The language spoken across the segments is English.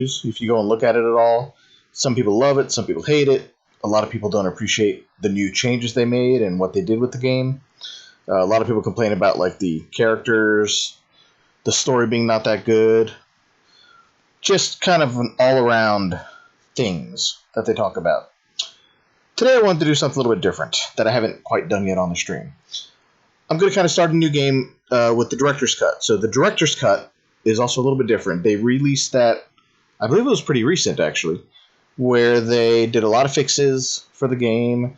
If you go and look at it at all, some people love it, some people hate it. A lot of people don't appreciate the new changes they made and what they did with the game. A lot of people complain about like the characters, the story being not that good, just kind of an all-around things that they talk about. Today I wanted to do something a little bit different that I haven't quite done yet on the stream. I'm going to kind of start a new game with the Director's Cut. So the Director's Cut is also a little bit different. They released that, I believe it was pretty recent actually, where they did a lot of fixes for the game,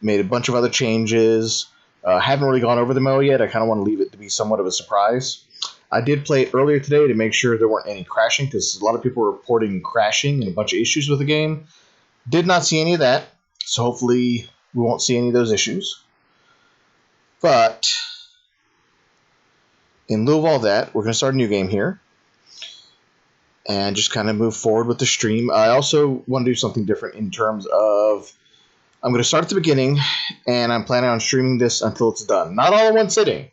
made a bunch of other changes. Haven't really gone over them all yet. I kind of want to leave it to be somewhat of a surprise. I did play it earlier today to make sure there weren't any crashing, because a lot of people were reporting crashing and a bunch of issues with the game. Did not see any of that, so hopefully we won't see any of those issues. But in lieu of all that, we're going to start a new game here and just kind of move forward with the stream. I also want to do something different in terms of I'm going to start at the beginning, and I'm planning on streaming this until it's done. Not all in one sitting,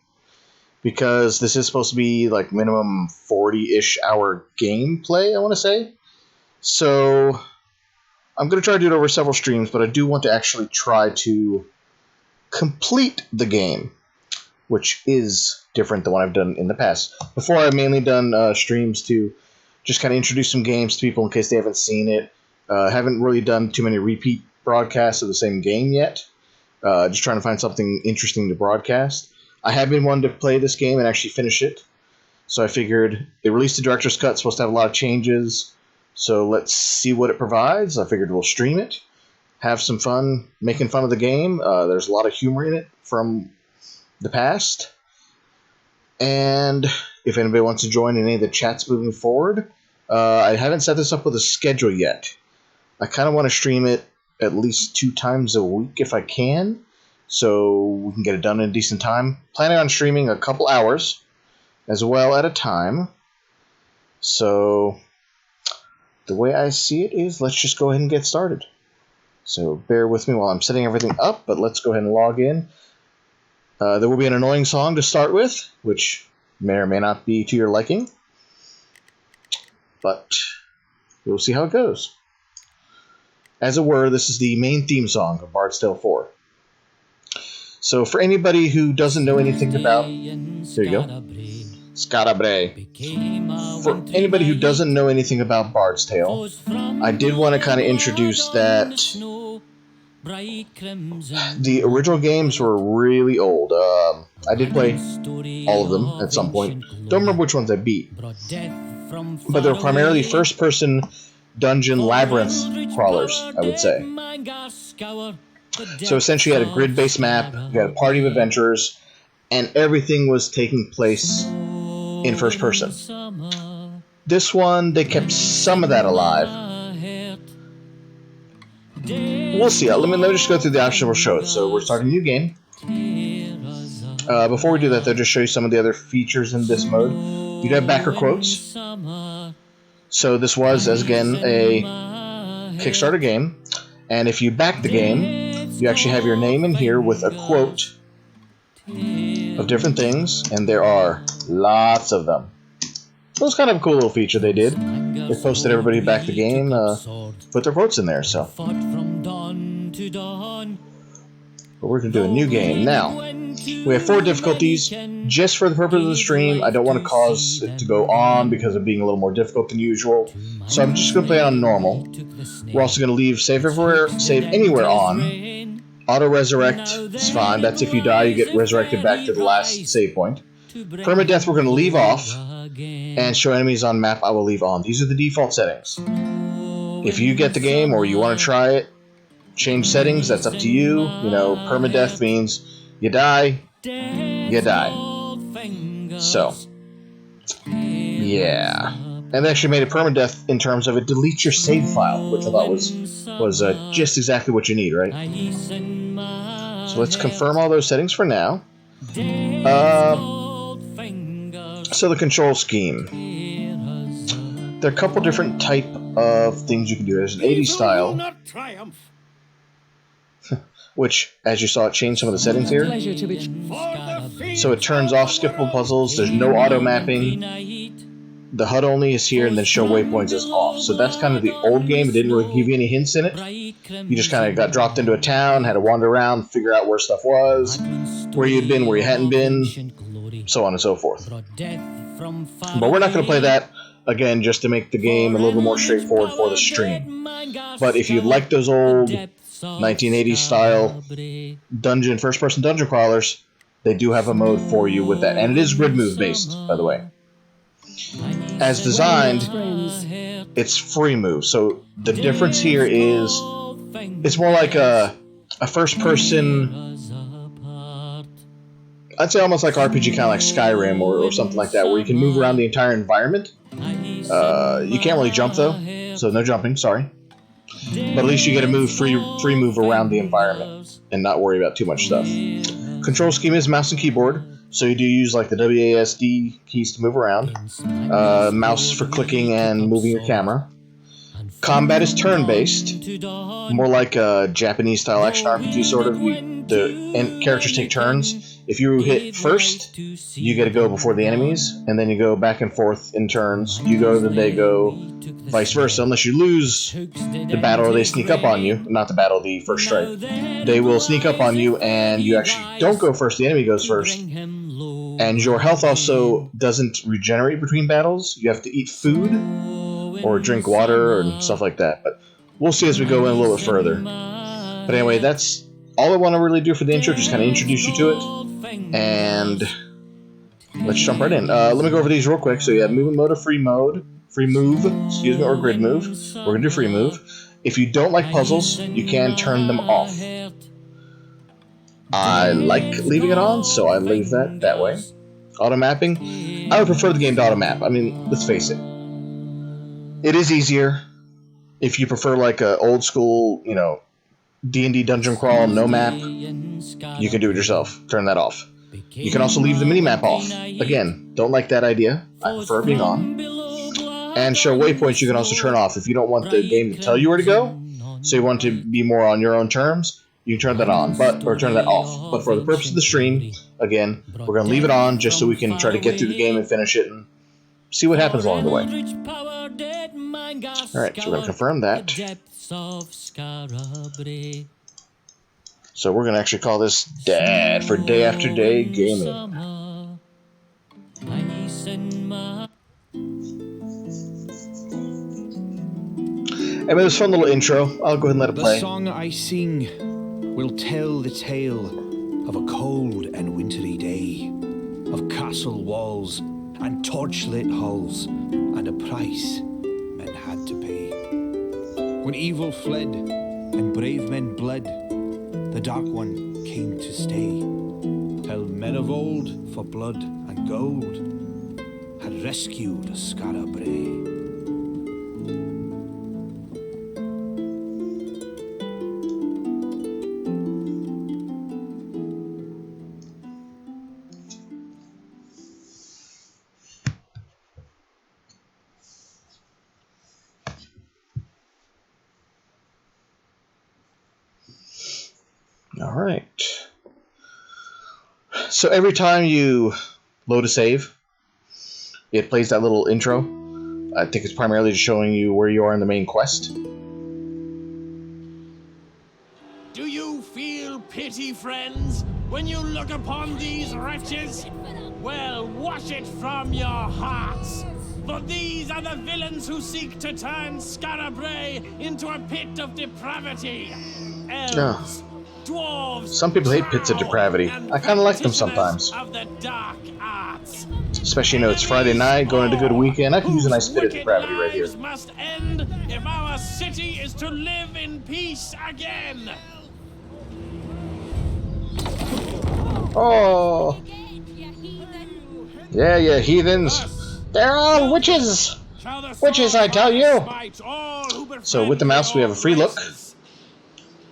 because this is supposed to be like minimum 40-ish hour gameplay, I want to say. So I'm going to try to do it over several streams, but I do want to actually try to complete the game, which is different than what I've done in the past. Before, I've mainly done streams to just kind of introduce some games to people in case they haven't seen it. Haven't really done too many repeat broadcasts of the same game yet. Just trying to find something interesting to broadcast. I have been wanting to play this game and actually finish it. So I figured they released the Director's Cut, supposed to have a lot of changes. So let's see what it provides. I figured we'll stream it, have some fun making fun of the game. There's a lot of humor in it from the past. And if anybody wants to join in any of the chats moving forward, I haven't set this up with a schedule yet. I kind of want to stream it at least 2 times a week if I can, so we can get it done in a decent time. Planning on streaming a couple hours as well at a time. So the way I see it is, let's just go ahead and get started. So bear with me while I'm setting everything up, but let's go ahead and log in. There will be an annoying song to start with, which may or may not be to your liking, but we'll see how it goes. As it were, this is the main theme song of Bard's Tale 4. So for anybody who doesn't know anything about... There you go. Scarabre. For anybody who doesn't know anything about Bard's Tale, I did want to kind of introduce that the original games were really old. I did play all of them at some point. Don't remember which ones I beat. But they were primarily first-person dungeon labyrinth crawlers, I would say. So essentially you had a grid-based map, you had a party of adventurers, and everything was taking place in first person. This one, they kept some of that alive. We'll see. Let me just go through the options we'll show it. So we're starting a new game. Before we do that, they'll just show you some of the other features in this mode. You'd have backer quotes. So this was, as again, a Kickstarter game. And if you back the game, you actually have your name in here with a quote of different things. And there are lots of them. So it's kind of a cool little feature they did. They posted everybody who backed the game, put their quotes in there. So but we're going to do a new game. Now, we have 4 difficulties. Just for the purpose of the stream, I don't want to cause it to go on because of being a little more difficult than usual. So I'm just going to play it on normal. We're also going to leave save anywhere on. Auto-resurrect is fine. That's if you die, you get resurrected back to the last save point. Permadeath we're going to leave off. And show enemies on map I will leave on. These are the default settings. If you get the game or you want to try it, change settings, that's up to you. You know, permadeath means you die, you die. So, yeah. And they actually made it permadeath in terms of it deletes your save file, which I thought was just exactly what you need, right? So let's confirm all those settings for now. So the control scheme. There are a couple different type of things you can do. There's an 80s style, which, as you saw, it changed some of the settings here. So it turns off skippable puzzles. There's no auto mapping. the HUD only is here, and then show waypoints is off. So that's kind of the old game. It didn't really give you any hints in it. You just kind of got dropped into a town, had to wander around, figure out where stuff was, where you'd been, where you hadn't been, so on and so forth. But we're not going to play that, again, just to make the game a little bit more straightforward for the stream. But if you like those old 1980s style first-person dungeon crawlers, they do have a mode for you with that. And it is grid move based, by the way. As designed, it's free move. So the difference here is it's more like a first-person, I'd say almost like RPG, kind of like Skyrim or something like that, where you can move around the entire environment. You can't really jump, though, so no jumping, sorry. But at least you get a free move around the environment and not worry about too much stuff. Control scheme is mouse and keyboard, so you do use like the WASD keys to move around. Mouse for clicking and moving your camera. Combat is turn-based, more like a Japanese-style action RPG sort of. The characters take turns. If you hit first, you get to go before the enemies, and then you go back and forth in turns. You go, then they go, vice versa. Unless you lose the battle or they sneak up on you. Not the battle, the first strike. They will sneak up on you, and you actually don't go first. The enemy goes first. And your health also doesn't regenerate between battles. You have to eat food or drink water and stuff like that. But we'll see as we go in a little bit further. But anyway, that's all I want to really do for the intro. Just kind of introduce you to it. And let's jump right in. Let me go over these real quick. So you have movement mode or free move, or grid move. We're going to do free move. If you don't like puzzles, you can turn them off. I like leaving it on, so I leave that way. Auto mapping. I would prefer the game to auto map. I mean, let's face it. It is easier if you prefer like a old school, D&D dungeon crawl, no map. You can do it yourself. Turn that off. You can also leave the minimap off. Again, don't like that idea. I prefer being on. And show waypoints you can also turn off. If you don't want the game to tell you where to go, so you want to be more on your own terms, you can turn that on, or turn that off. But for the purpose of the stream, again, we're going to leave it on just so we can try to get through the game and finish it and see what happens along the way. Alright, so we're going to confirm that. So we're going to actually call this Dad for Day After Day Gaming. I mean, it was a fun little intro. I'll go ahead and let it play. The song I sing will tell the tale of a cold and wintry day, of castle walls and torchlit halls, and a price men had to pay. When evil fled and brave men bled, the Dark One came to stay, till men of old, for blood and gold, had rescued Skara Brae. Alright. So every time you load a save, it plays that little intro. I think it's primarily just showing you where you are in the main quest. Do you feel pity, friends, when you look upon these wretches? Well, wash it from your hearts. For these are the villains who seek to turn Skara Brae into a pit of depravity. Elves, dwarves, some people hate pits of depravity. I kind of like them sometimes. Of the dark arts. Especially, it's Friday night, going into a good weekend. I can use a nice bit of depravity right here. Must end if our city is to live in peace again. Oh. Yeah, you heathens. They're all witches. Witches, I tell you. So with the mouse, we have a free look.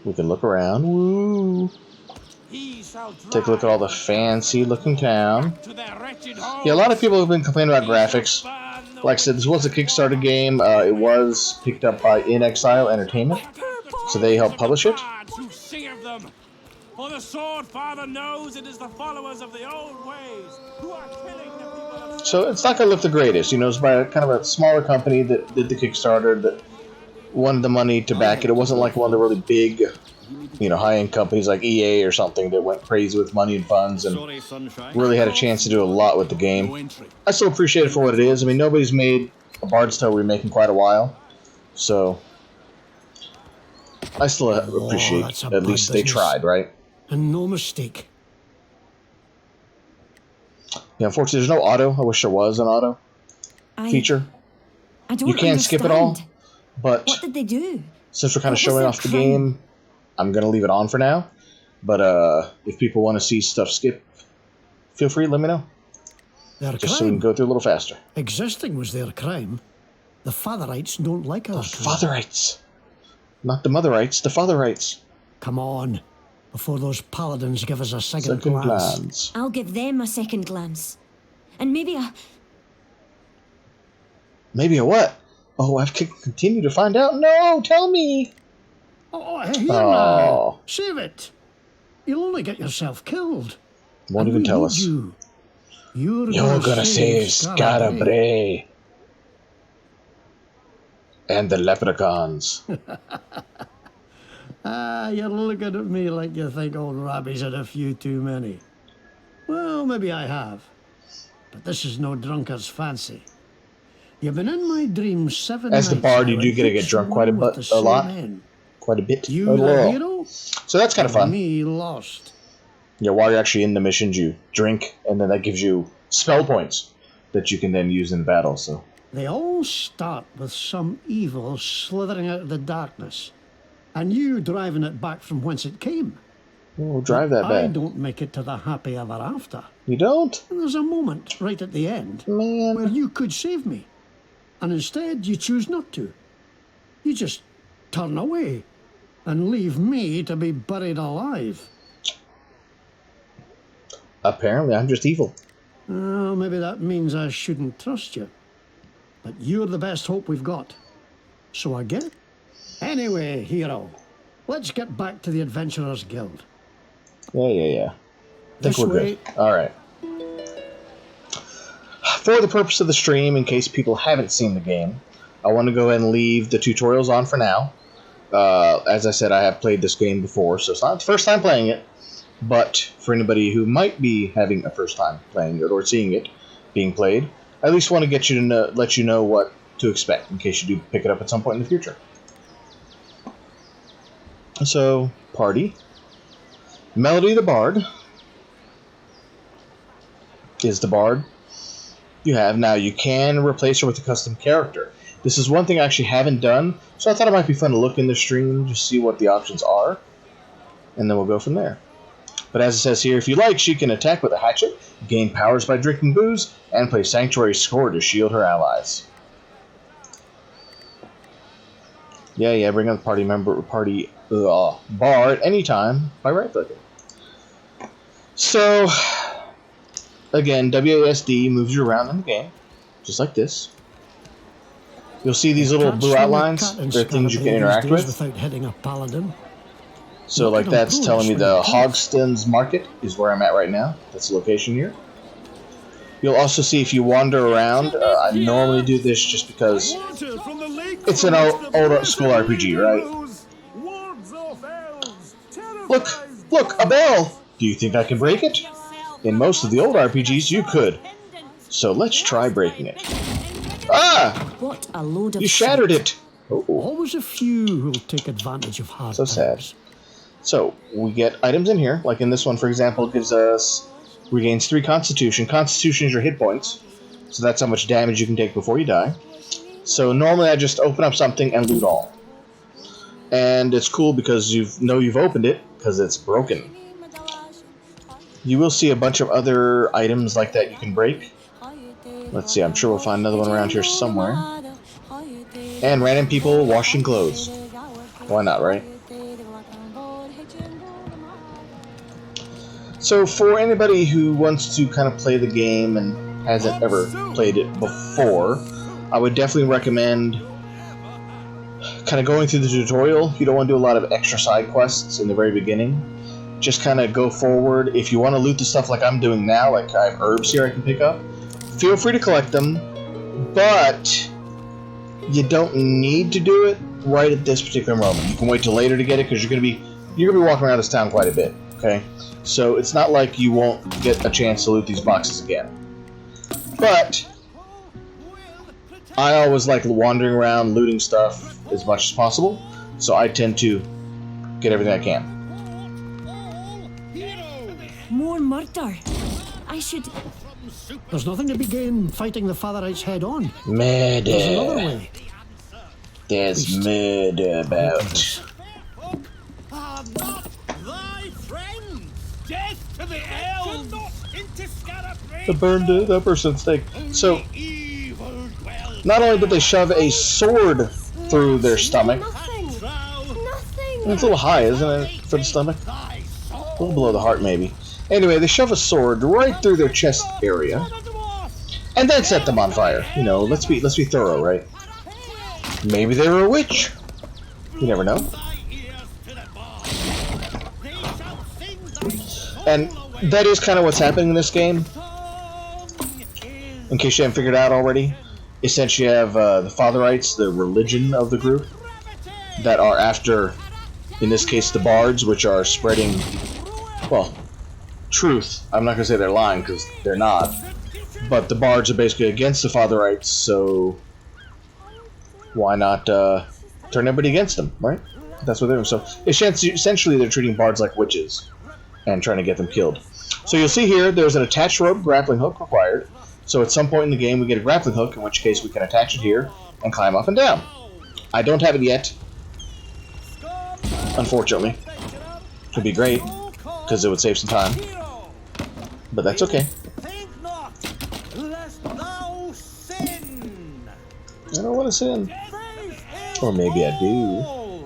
We can look around. Woo. Take a look at all the fancy looking town. Yeah, a lot of people have been complaining about graphics. Like I said, this was a Kickstarter game. It was picked up by In Exile Entertainment, so they helped publish it. For the Sword Father knows it is the followers of the old ways who are killing the people of So it's not going to look the greatest. You know, it's by a, kind of a smaller company that did the Kickstarter that wanted the money to back it. It wasn't like one of the really big, you know, high-end companies like EA or something that went crazy with money and funds and really had a chance to do a lot with the game. I still appreciate it for what it is. I mean, nobody's made a Bard's Tale remake in quite a while, so I still appreciate at least they tried, right? And no mistake. Yeah, unfortunately, there's no auto. I wish there was an auto feature. I don't You can't skip it all, understand. but What did they do? since we're kind of What was showing their off the crime? game, I'm going to leave it on for now. But if people want to see stuff skip, feel free, let me know. Their Just so we can crime. go through a little faster. Existing was their crime. The Fatherites don't like our crime. Fatherites. Not the Motherites, the Fatherites. Come on, before those paladins give us a second Second glance. glance. I'll give them a second glance. And maybe a... Maybe a what? Oh, I have to continue to find out? No, tell me. Oh, here Oh. now. Save it. You'll only get yourself killed. Won't And even we tell need us. You. You're Gonna save Scarabray. Scarabray. And the leprechauns. Ah, you're looking at me like you think old Robbie's had a few too many. Well, maybe I have. But this is no drunkard's fancy. You've been in my dreams 7 As the nights bard, now, you do and get to each get drunk quite a one with bit- the a lot. same end. Quite a bit. You a the little. hero, So that's kind of fun. me lost. Yeah, while you're actually in the missions, you drink, and then that gives you spell points that you can then use in battle. So They all start with some evil slithering out of the darkness, and you driving it back from whence it came. we'll drive that I bad. don't make it to the happy ever after. You don't? And there's a moment right at the end where Man. you could save me, and instead you choose not to. You just turn away and leave me to be buried alive. Apparently, I'm just evil. Well, maybe that means I shouldn't trust you. But you're the best hope we've got. So I get it. Anyway, hero, let's get back to the Adventurers Guild. Yeah. I think This we're way. good. All right. For the purpose of the stream, in case people haven't seen the game, I want to go ahead and leave the tutorials on for now. As I said, I have played this game before, so it's not the first time playing it. But for anybody who might be having a first time playing it or seeing it being played, I at least want to get you to know, let you know what to expect in case you do pick it up at some point in the future. So, party. Melody the Bard is the Bard you have. Now, you can replace her with a custom character. This is one thing I actually haven't done, so I thought it might be fun to look in the stream, just see what the options are, and then we'll go from there. But as it says here, if you like, she can attack with a hatchet, gain powers by drinking booze, and play Sanctuary Score to shield her allies. Yeah, bring up the Bard anytime by right-clicking. So, again, WASD moves you around in the game, just like this. You'll see these little Can't blue swing a outlines. cat in They're things you can Scarabray interact these days with. without hitting a paladin. So, Look like, at that's them telling me swing the a cat. Hogston's Market is where I'm at right now. That's the location here. You'll also see if you wander around. I normally do this just because it's an old school RPG, right? Look, a bell! Do you think I can break it? In most of the old RPGs, you could. So let's try breaking it. Ah! What a load of You shattered shit. it! Oh. Always a few who'll take advantage of hard So sad. times. So, we get items in here. Like in this one, for example, it gives us... regains 3 Constitution. Constitution is your hit points. So that's how much damage you can take before you die. So normally I just open up something and loot all. And it's cool because you know you've opened it, because it's broken. You will see a bunch of other items like that you can break. Let's see, I'm sure we'll find another one around here somewhere. And random people washing clothes. Why not, right? So for anybody who wants to kind of play the game and hasn't ever played it before, I would definitely recommend kind of going through the tutorial. You don't want to do a lot of extra side quests in the very beginning. Just kind of go forward. If you want to loot the stuff like I'm doing now, like I have herbs here I can pick up, feel free to collect them, but you don't need to do it right at this particular moment. You can wait till later to get it because you're gonna be walking around this town quite a bit. Okay, so it's not like you won't get a chance to loot these boxes again. But I always like wandering around looting stuff as much as possible, so I tend to get everything I can. More murder. I should. There's nothing to be gained fighting the Fatherites head on. There's another Murder. way. There's murder about. Are not thy friends! Death to the elves! Into Scarabrae! The burned upper stake. So, Evil dwells. not only did they shove a sword through their stomach, Nothing. Nothing. it's a little high, isn't it, for the stomach? Thy A little below the heart, maybe. Anyway, they shove a sword right through their chest area, and then set them on fire. You know, let's be thorough, right? Maybe they were a witch. You never know. thy ears to the bar. They shall sing thy soul And away. that is kind of what's happening in this game. In case you haven't figured it out already, essentially you have the Fatherites, the religion of the group, that are after, in this case, the bards, which are spreading, well, truth. I'm not going to say they're lying, because they're not. But the bards are basically against the Fatherites, so why not turn everybody against them, right? That's what they're doing. So essentially they're treating bards like witches and trying to get them killed. So you'll see here there's an attached rope grappling hook required. So at some point in the game we get a grappling hook, in which case we can attach it here and climb up and down. I don't have it yet, unfortunately. Would be great, because it would save some time. But that's okay. Think not, lest thou sin. I don't want to sin. Or maybe I do.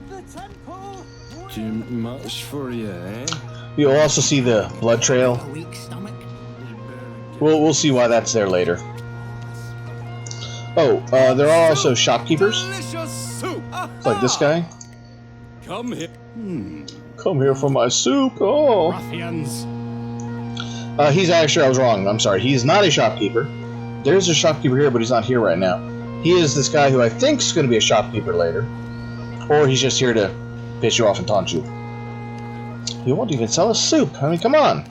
The temple. Too much for you, eh? You'll also see the blood trail. Weak stomach. We'll see why that's there later. Oh, there are also shopkeepers, Delicious soup. like this guy. Come here. Come here for my soup. Oh. Ruffians. He's actually, I was wrong. I'm sorry. He's not a shopkeeper. There's a shopkeeper here, but he's not here right now. He is this guy who I think is going to be a shopkeeper later. Or he's just here to piss you off and taunt you. He won't even sell us soup. I mean, come on.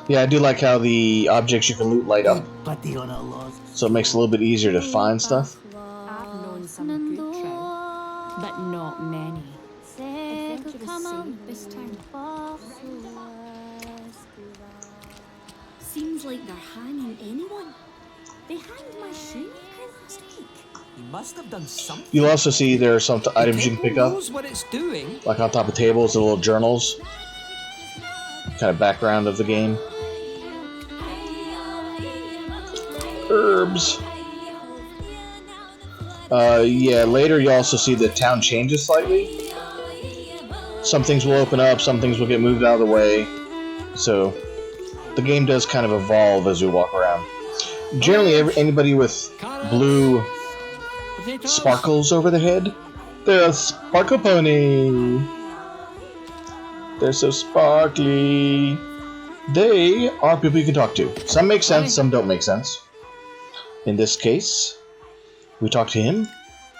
Yeah, I do like how the objects you can loot light up. So it makes it a little bit easier to find stuff. I've known some good trout, but not many. Adventurous say this town. Seems like they're hanging anyone. They hanged my shoemaker last week. You must have done something. You'll also see there are some items you can pick up, knows what it's doing. like on top of tables, the little journals. Kind of background of the game. Herbs. Yeah, later you also see the town changes slightly. Some things will open up, some things will get moved out of the way. So, the game does kind of evolve as we walk around. Generally, anybody with blue sparkles over their head, they're a sparkle pony. They're so sparkly. They are people you can talk to. Some make sense, some don't make sense. In this case, we talk to him.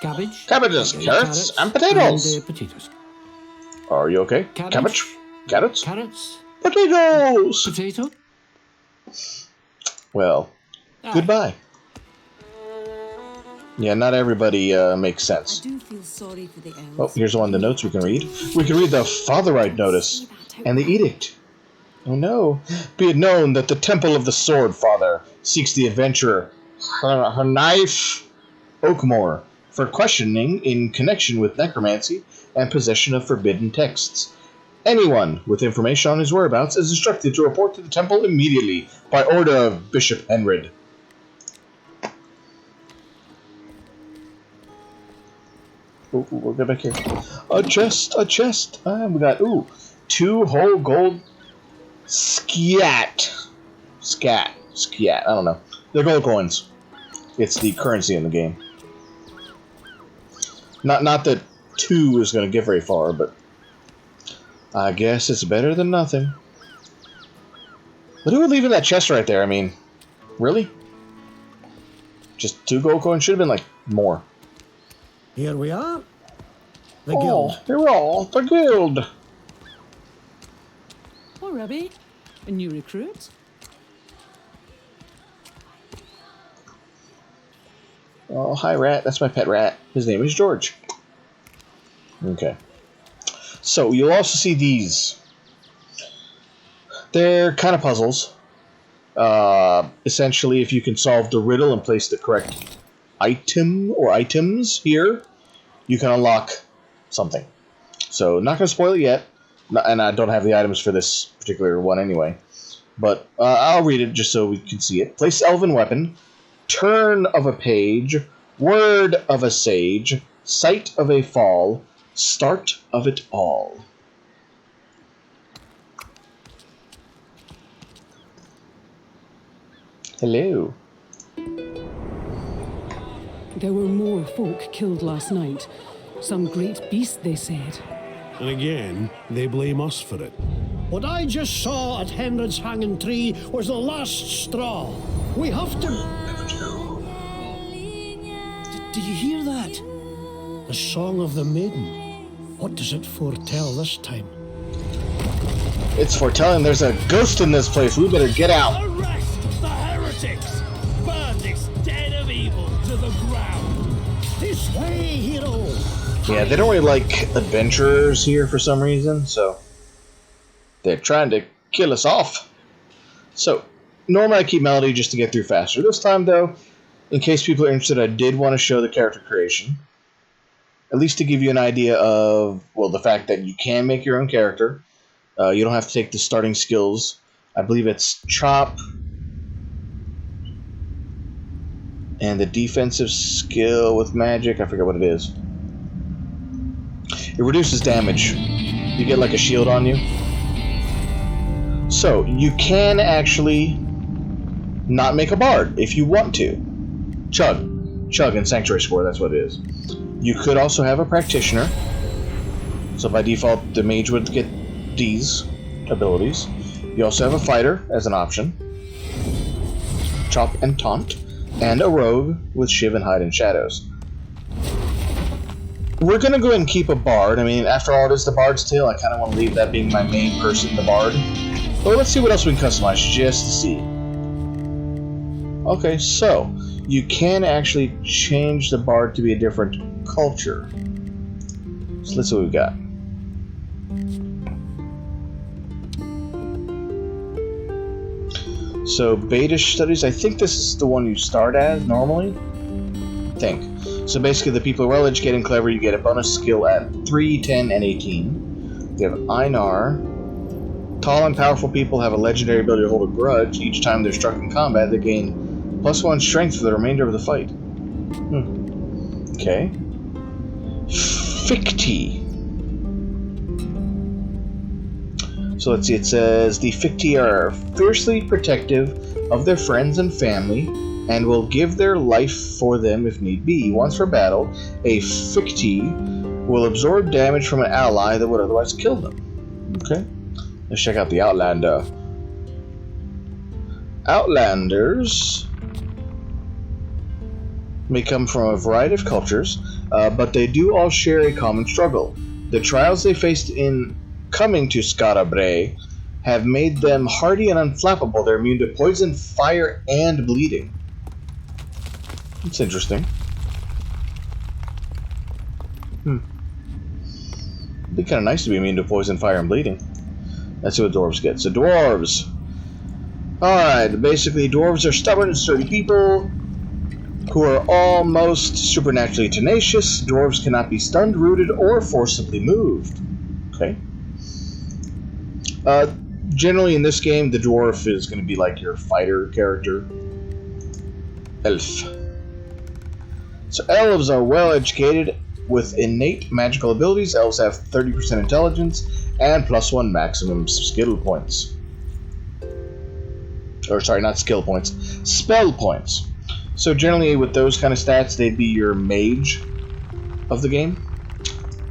Cabbage. Cabbages, carrots, and potatoes. And, potatoes. Are you okay? Cabbage. Cabbage? Carrots? Carrots. Potatoes! Potato. Well, goodbye. Yeah, not everybody makes I sense. do feel sorry for the elves. Oh, here's one of the notes we can read. We can read the Fatherite notice and the edict. Oh no. Be it known that the Temple of the Sword Father seeks the adventurer her knife Oakmore for questioning in connection with necromancy and possession of forbidden texts. Anyone with information on his whereabouts is instructed to report to the temple immediately by order of Bishop Henrid. Ooh, we'll get back here. A chest, a chest. We got, 2 whole gold scat. Scat. I don't know. They're gold coins. It's the currency in the game. Not that 2 is going to get very far, but I guess it's better than nothing. But who would leave in that chest right there? I mean, really? Just 2 gold coins? Should have been, like, more. Here we are. The Oh, guild. here we are, the guild. Oh, Rebby, a new recruit? Oh, hi, Rat. That's my pet rat. His name is George. Okay. So, you'll also see these. They're kind of puzzles. Essentially, if you can solve the riddle and place the correct item or items here, you can unlock something. So, not going to spoil it yet. And I don't have the items for this particular one anyway. But I'll read it just so we can see it. Place elven weapon. Turn of a page. Word of a sage. Sight of a fall. Start of it all. Hello. There were more folk killed last night. Some great beast, they said. And again, they blame us for it. What I just saw at Henred's hanging tree was the last straw. We have to... Do you hear that? The song of the maiden. What does it foretell this time? It's foretelling there's a ghost in this place. We better get out. Arrest the heretics! Burn this den of evil to the ground! This way, hero! Yeah, they don't really like adventurers here for some reason, so they're trying to kill us off. So, normally I keep Melody just to get through faster. This time, though, in case people are interested, I did want to show the character creation. At least to give you an idea of, well, the fact that you can make your own character. You don't have to take the starting skills. I believe it's Chop. And the defensive skill with magic, I forget what it is. It reduces damage. You get like a shield on you. So, you can actually not make a bard if you want to. Chug in Sanctuary Score, that's what it is. You could also have a practitioner. So by default, the mage would get these abilities. You also have a fighter as an option. Chop and Taunt. And a rogue with Shiv and Hide in Shadows. We're going to go ahead and keep a bard. I mean, after all, it is the Bard's Tale. I kind of want to leave that being my main person, the bard. But let's see what else we can customize, just to see. Okay, so you can actually change the bard to be a different culture. So let's see what we've got. So beta studies, I think this is the one you start as normally. I think. So basically the people who are well educated and clever, you get a bonus skill at 3, 10, and 18. You have Einar. Tall and powerful people have a legendary ability to hold a grudge. Each time they're struck in combat, they gain +1 strength for the remainder of the fight. Okay. Ficti. So let's see, it says, the Ficti are fiercely protective of their friends and family, and will give their life for them if need be. Once per battle, a Ficti will absorb damage from an ally that would otherwise kill them. Okay. Let's check out the Outlander. Outlanders may come from a variety of cultures, but they do all share a common struggle. The trials they faced in coming to Skara Brae have made them hardy and unflappable. They're immune to poison, fire, and bleeding. That's interesting. It'd be kind of nice to be immune to poison, fire, and bleeding. Let's see what dwarves get. So dwarves. Alright, basically dwarves are stubborn and sturdy people who are almost supernaturally tenacious. Dwarves cannot be stunned, rooted, or forcibly moved. Okay. Generally in this game, the dwarf is going to be like your fighter character. Elf. So elves are well educated with innate magical abilities. Elves have 30% intelligence and +1 maximum skill points. Or sorry, not skill points, spell points. So generally with those kind of stats, they'd be your mage of the game.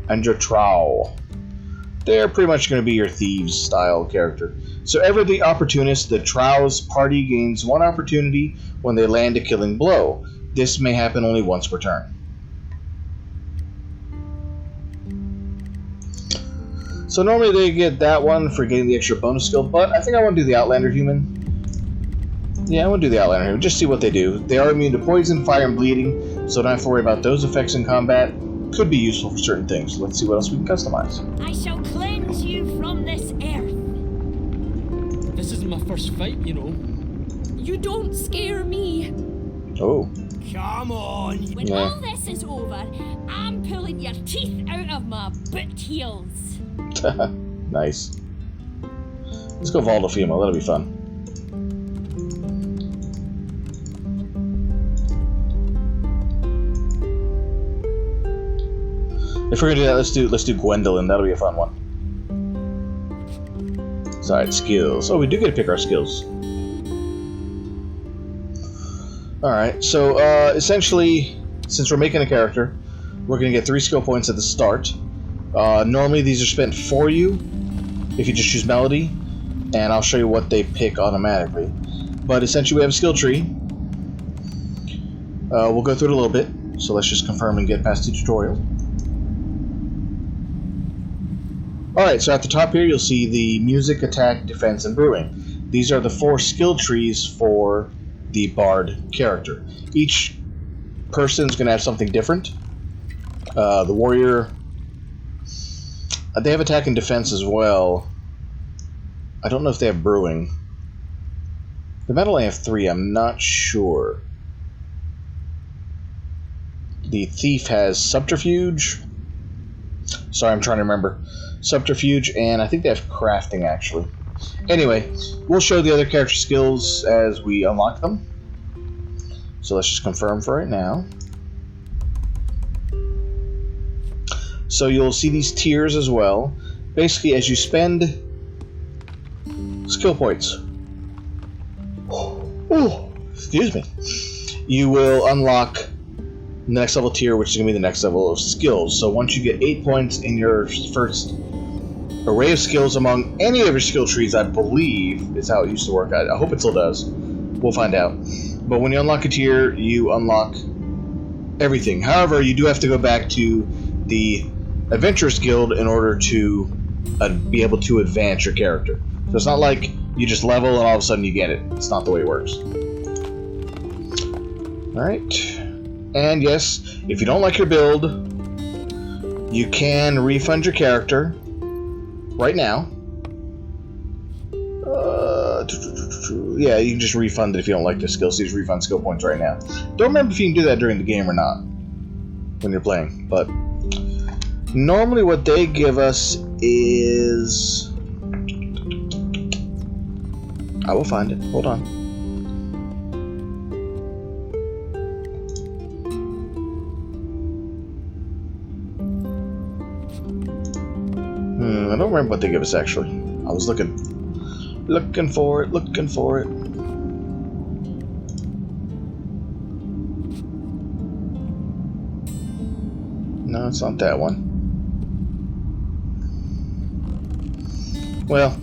and your Trow. They're pretty much going to be your thieves style character. So ever the opportunist, the Trow's party gains one opportunity when they land a killing blow. This may happen only once per turn. So normally they get that one for getting the extra bonus skill, but I think I want to do the Outlander Human. Yeah, I want to do the Outlander Human, just see what they do. They are immune to poison, fire, and bleeding, so don't have to worry about those effects in combat. Could be useful for certain things. Let's see what else we can customize. I shall cleanse you from this earth. This isn't my first fight, you know. You don't scare me. Oh. Come on. When all this is over, I'm pulling your teeth out of my boot heels. Nice. Let's go Voldemort. That'll be fun. If we're gonna do that, let's do Gwendolyn. That'll be a fun one. Side skills. Oh, we do get to pick our skills. All right. So essentially, since we're making a character, we're gonna get 3 skill points at the start. Normally, these are spent for you if you just choose Melody, and I'll show you what they pick automatically. But essentially, we have a skill tree. We'll go through it a little bit. So let's just confirm and get past the tutorial. Alright, so at the top here you'll see the music, attack, defense, and brewing. These are the 4 skill trees for the Bard character. Each person's going to have something different. The warrior, they have attack and defense as well. I don't know if they have brewing. They might only have 3, I'm not sure. The thief has subterfuge. Sorry, I'm trying to remember. Subterfuge, and I think they have crafting, actually. Anyway, we'll show the other character skills as we unlock them. So let's just confirm for right now. So you'll see these tiers as well. Basically, as you spend skill points, excuse me, you will unlock the next level tier, which is going to be the next level of skills. So once you get 8 points in your first array of skills among any of your skill trees, I believe is how it used to work. I hope it still does. We'll find out. But when you unlock a tier, you unlock everything. However, you do have to go back to the Adventurers Guild in order to be able to advance your character. So it's not like you just level and all of a sudden you get it. It's not the way it works. Alright. And yes, if you don't like your build, you can refund your character right now. Yeah, you can just refund it if you don't like the skill. So you just refund skill points right now. Don't remember if you can do that during the game or not when you're playing. But normally what they give us is... I will find it. Hold on. I don't remember what they give us, actually. I was looking for it. No, it's not that one. Well,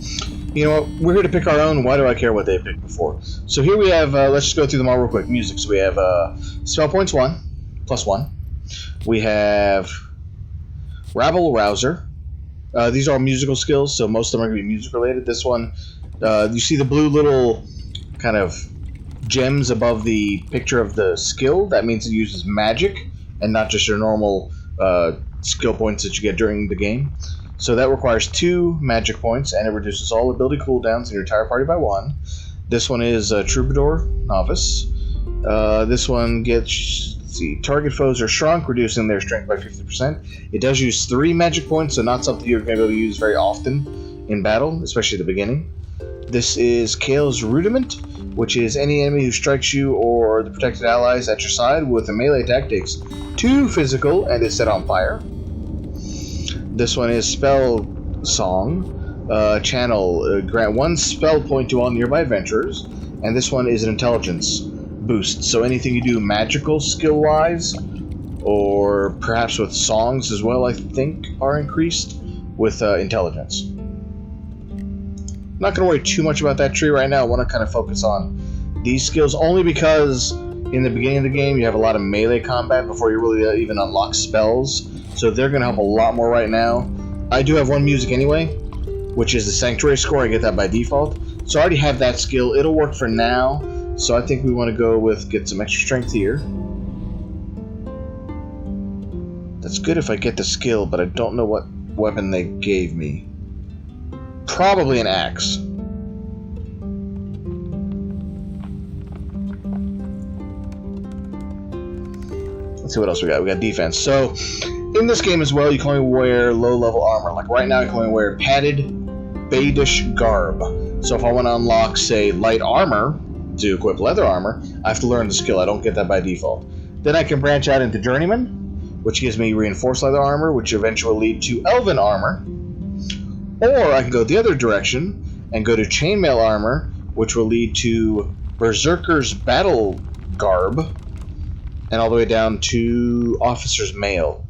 you know what? We're here to pick our own. Why do I care what they picked before? So here we have, let's just go through them all real quick. Music. So we have spell points 1, +1. We have Rabble Rouser. These are all musical skills, so most of them are going to be music related. This one, you see the blue little kind of gems above the picture of the skill. That means it uses magic and not just your normal skill points that you get during the game. So that requires 2 magic points, and it reduces all ability cooldowns in your entire party by 1. This one is Troubadour Novice. This one gets... See, target foes are shrunk, reducing their strength by 50%. It does use 3 magic points, so not something you're going to be able to use very often in battle, especially at the beginning. This is Kale's Rudiment, which is any enemy who strikes you or the protected allies at your side with a melee attack takes 2 physical and is set on fire. This one is Spell Song. Channel, grant 1 spell point to all nearby adventurers. And this one is an intelligence boost. So anything you do magical skill-wise or perhaps with songs as well, I think, are increased with intelligence. I'm not going to worry too much about that tree right now. I want to kind of focus on these skills, only because in the beginning of the game you have a lot of melee combat before you really even unlock spells, so they're going to help a lot more right now. I do have one music anyway, which is the Sanctuary Score. I get that by default, so I already have that skill. It'll work for now, so I think we want to go with get some extra strength here. That's good if I get the skill, but I don't know what weapon they gave me. Probably an axe. Let's see what else we got. We got defense. So, in this game as well, you can only wear low-level armor. Like right now, you can only wear padded, Badish garb. So if I want to unlock, say, light armor to equip leather armor, I have to learn the skill. I don't get that by default. Then I can branch out into journeyman, which gives me reinforced leather armor, which eventually will lead to elven armor. Or I can go the other direction and go to chainmail armor, which will lead to berserker's battle garb, and all the way down to officer's mail.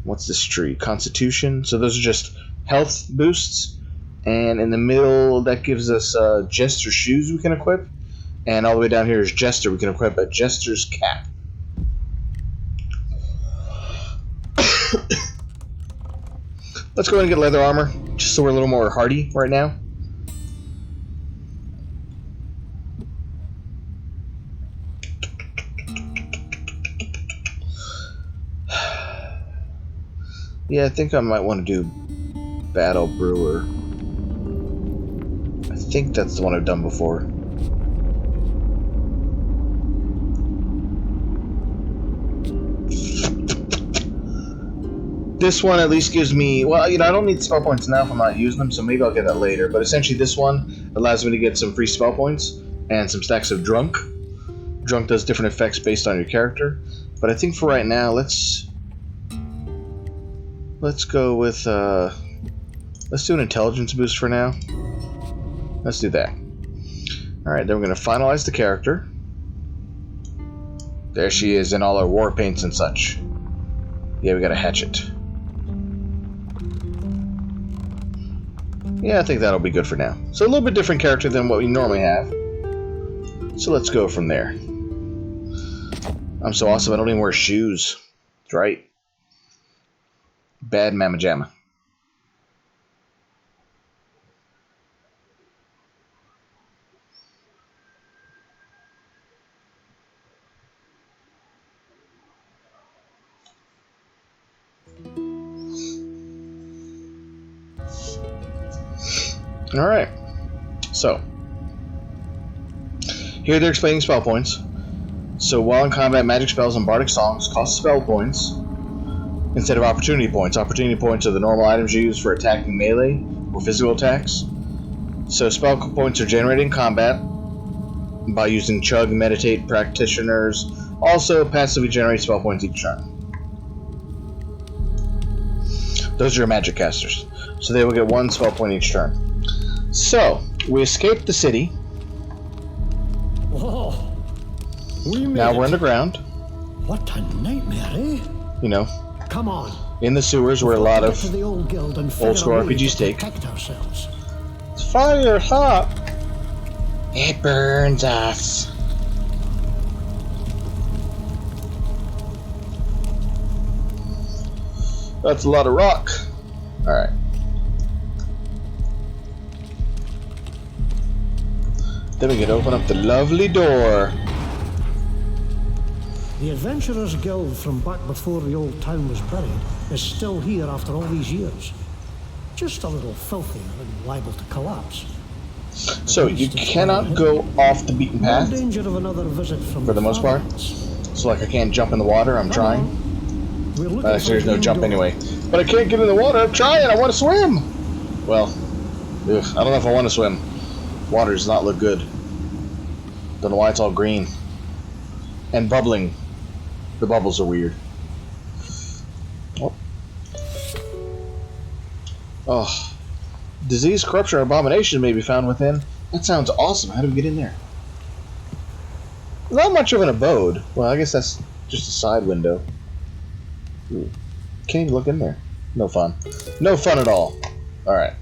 What's this tree? Constitution. So those are just health boosts. And in the middle, that gives us jester shoes we can equip. And all the way down here is jester. We can equip a jester's cap. Let's go ahead and get leather armor, just so we're a little more hardy right now. Yeah, I think I might want to do Battle Brewer. I think that's the one I've done before. This one at least gives me, well, you know, I don't need spell points now if I'm not using them, so maybe I'll get that later. But essentially this one allows me to get some free spell points and some stacks of Drunk. Drunk does different effects based on your character. But I think for right now, let's go with, let's do an intelligence boost for now. Let's do that. Alright, then we're going to finalize the character. There she is in all her war paints and such. Yeah, we got a hatchet. Yeah, I think that'll be good for now. So a little bit different character than what we normally have. So let's go from there. I'm so awesome, I don't even wear shoes. That's right. Bad mamma jamma. Alright, so here they're explaining spell points. So while in combat, magic spells and bardic songs cost spell points instead of opportunity points. Opportunity points are the normal items used for attacking melee or physical attacks. So spell points are generated in combat by using Chug, Meditate, practitioners. Also passively generate spell points each turn. Those are your magic casters. So they will get 1 spell point each turn. So, we escaped the city. Oh, we made now it. we're underground. What a nightmare, eh? You know, Come on. in the sewers where a lot of to the old guild and old school figure a way RPGs to take. protect ourselves. Fire hot. It burns us. That's a lot of rock. Alright. Then we can open up the lovely door. The Adventurers Guild from back before the old town was buried is still here after all these years. Just a little filthier and liable to collapse. So you cannot go off the beaten No path danger of another visit from for the most part. So like I can't jump in the water, I'm trying. We're looking Actually, there's for no the jump door. anyway. But I can't get in the water, I'm trying, I want to swim! Well, ugh, I don't know if I want to swim. Water does not look good. Don't know why it's all green. And bubbling. The bubbles are weird. Oh. Disease, corruption, or abomination may be found within. That sounds awesome. How do we get in there? Not much of an abode. Well, I guess that's just a side window. Ooh. Can't even look in there. No fun. No fun at all. Alright.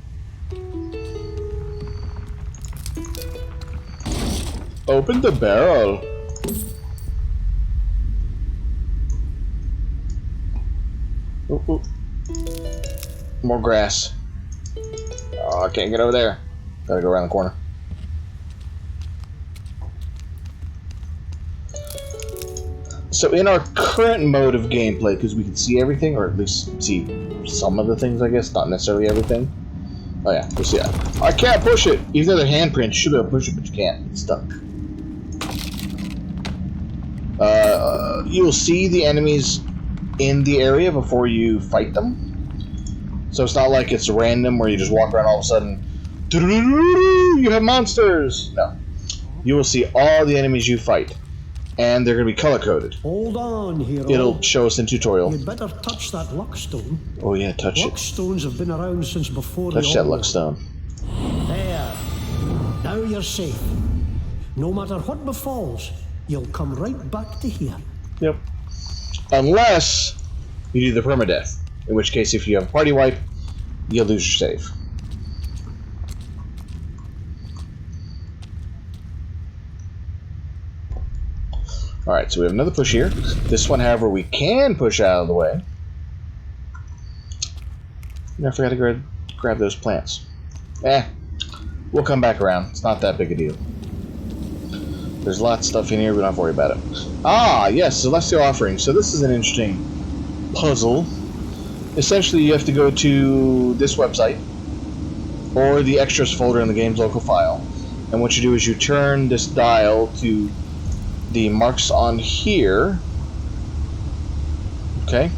Open the barrel. Ooh, ooh. More grass. Oh, I can't get over there. Gotta go around the corner. So in our current mode of gameplay, because we can see everything, or at least see some of the things, I guess, not necessarily everything. Oh yeah, we'll see that. I can't push it! Even though the handprint, you should be able to push it, but you can't. It's stuck. You'll see the enemies in the area before you fight them. So it's not like it's random where you just walk around all of a sudden, you have monsters! No. You will see all the enemies you fight. And they're going to be color-coded. Hold on, hero. It'll show us in tutorial. You'd better touch that luckstone. Oh yeah, touch it. Luckstones have been around since before Touch the that luckstone. There. Now you're safe. No matter what befalls, you'll come right back to here. Yep. Unless you do the permadeath. In which case, if you have a party wipe, you'll lose your save. Alright, so we have another push here. This one, however, we can push out of the way. I forgot to grab those plants. We'll come back around. It's not that big a deal. There's lots of stuff in here, we don't have to worry about it. Ah, yes, Celestial Offering. So this is an interesting puzzle. Essentially, you have to go to this website, or the extras folder in the game's local file. And what you do is you turn this dial to the marks on here, okay,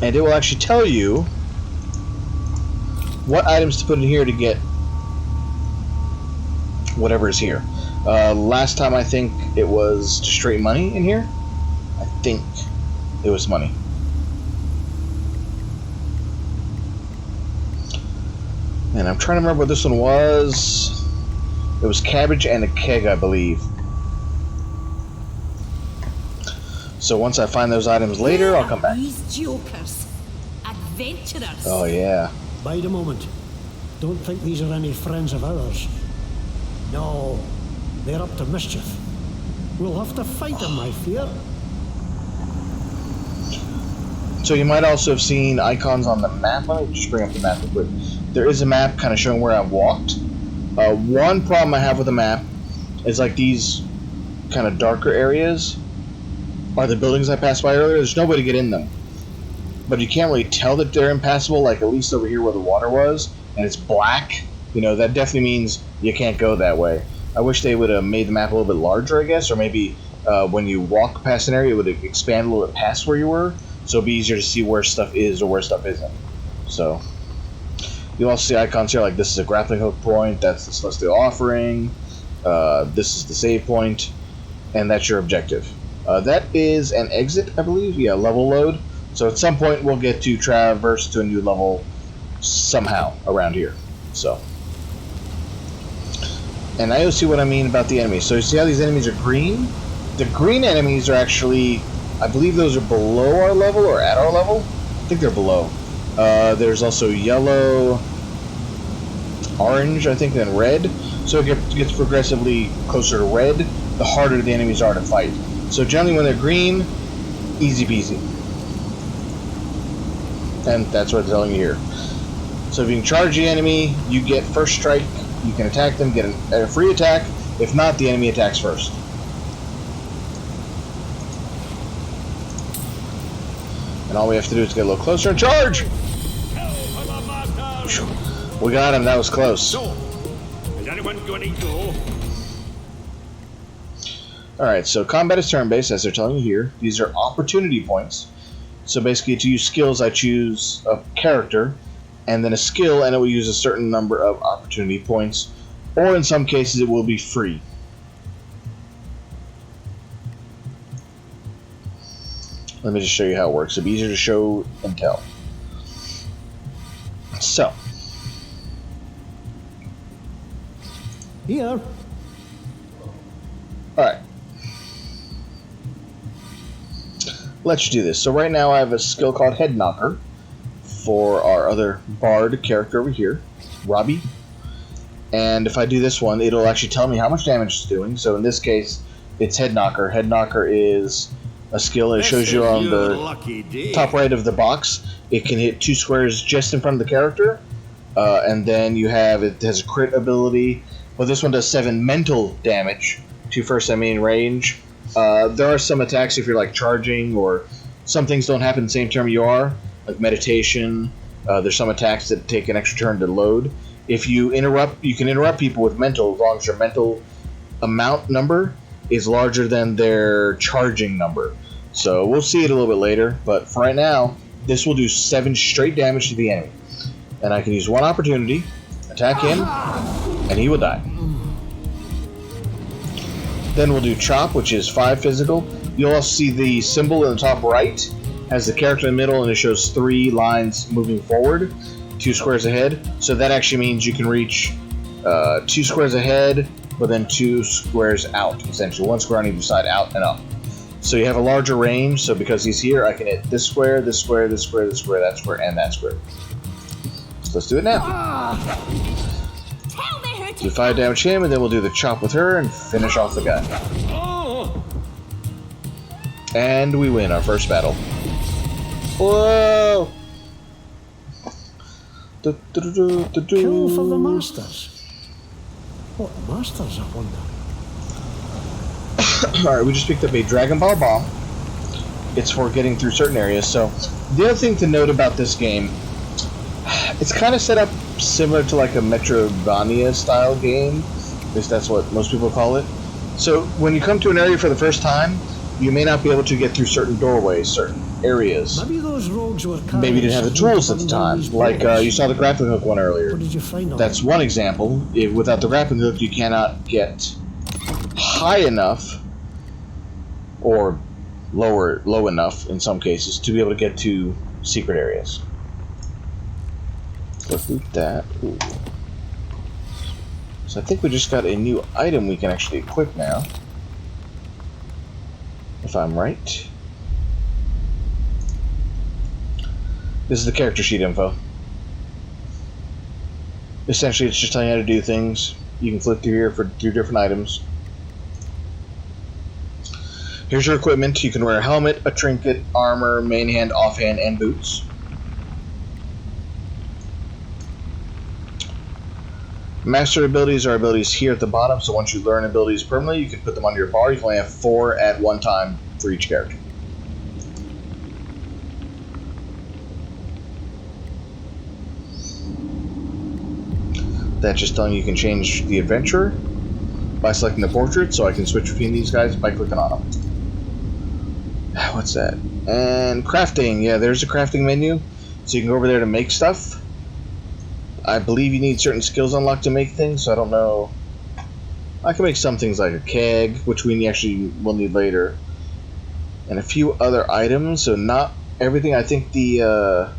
and it will actually tell you what items to put in here to get whatever is here. Last time I think it was just straight money in here. I think it was money. And I'm trying to remember what this one was. It was cabbage and a keg, I believe. So once I find those items later, I'll come back. These jokers, adventurers. Oh yeah. Bide a moment. Don't think these are any friends of ours. No, they're up to mischief. We'll have to fight them, I fear. So you might also have seen icons on the map. Let me just bring up the map real quick. There is a map kind of showing where I've walked. One problem I have with the map is like these kind of darker areas are the buildings I passed by earlier. There's no way to get in them. But you can't really tell that they're impassable, like at least over here where the water was, and it's black. You know, that definitely means you can't go that way. I wish they would have made the map a little bit larger, I guess, or maybe when you walk past an area, it would expand a little bit past where you were, so it'd be easier to see where stuff is or where stuff isn't. So, you'll also see icons here, like this is a grappling hook point, that's the Celestial Offering, this is the save point, and that's your objective. That is an exit, I believe. Yeah, level load. So at some point we'll get to traverse to a new level somehow around here. So, and now you'll see what I mean about the enemies. So you see how these enemies are green? The green enemies are actually, I believe those are below our level or at our level. I think they're below. There's also yellow, orange, I think, then red. So it gets progressively closer to red, the harder the enemies are to fight. So generally when they're green, easy peasy. And that's what they're telling you here. So if you can charge the enemy, you get first strike, you can attack them, get a free attack. If not, the enemy attacks first. And all we have to do is get a little closer and charge! We got him, that was close. So, is anyone going to go? Alright, so combat is turn-based, as they're telling you here. These are opportunity points. So basically, to use skills, I choose a character, and then a skill, and it will use a certain number of opportunity points. Or in some cases, it will be free. Let me just show you how it works. It'll be easier to show and tell. So. Here. Alright. let's do this. So right now I have a skill called Head Knocker for our other bard character over here, Robbie. And if I do this one, it'll actually tell me how much damage it's doing. So in this case, it's Head Knocker. Head Knocker is a skill that shows you on the top right of the box. It can hit 2 squares just in front of the character. And then it has a crit ability. Well, this one does 7 mental damage to first enemy in range. There are some attacks if you're like charging, or some things don't happen the same turn you are, like meditation. There's some attacks that take an extra turn to load. If you interrupt, you can interrupt people with mental as long as your mental amount number is larger than their charging number. So we'll see it a little bit later, but for right now, this will do 7 straight damage to the enemy. And I can use one opportunity, attack him, and he will die. Then we'll do Chop, which is 5 physical. You'll also see the symbol in the top right has the character in the middle, and it shows 3 lines moving forward, 2 squares ahead. So that actually means you can reach 2 squares ahead, but then 2 squares out, essentially. 1 square on either side, out and up. So you have a larger range, so because he's here, I can hit this square, this square, this square, this square, that square, and that square. So let's do it now. Do 5 damage him, and then we'll do the Chop with her and finish off the guy. And we win our first battle. Whoa! Kill for the masters. What masters, I wonder? Alright, we just picked up a Dragon Ball Bomb. It's for getting through certain areas. So, the other thing to note about this game, it's kind of set up similar to like a Metroidvania style game. At least that's what most people call it. So, when you come to an area for the first time, you may not be able to get through certain doorways, certain areas. Maybe those rogues were Maybe you didn't have the tools at the time. Like, you saw the grappling hook one earlier. What did you find on That's one example. Without the grappling hook, you cannot get high enough or low enough in some cases to be able to get to secret areas. Let's loot that. Ooh. So I think we just got a new item we can actually equip now, if I'm right. This is the character sheet info. Essentially, it's just telling you how to do things. You can flip through here through different items. Here's your equipment. You can wear a helmet, a trinket, armor, main hand, offhand, and boots. Master abilities are abilities here at the bottom, so once you learn abilities permanently, you can put them on your bar. You can only have 4 at one time for each character. That's just telling you can change the adventurer by selecting the portrait, so I can switch between these guys by clicking on them. What's that? And crafting. Yeah, there's a crafting menu, so you can go over there to make stuff. I believe you need certain skills unlocked to make things, so I don't know. I can make some things like a keg, which we actually will need later, and a few other items, so not everything. I think the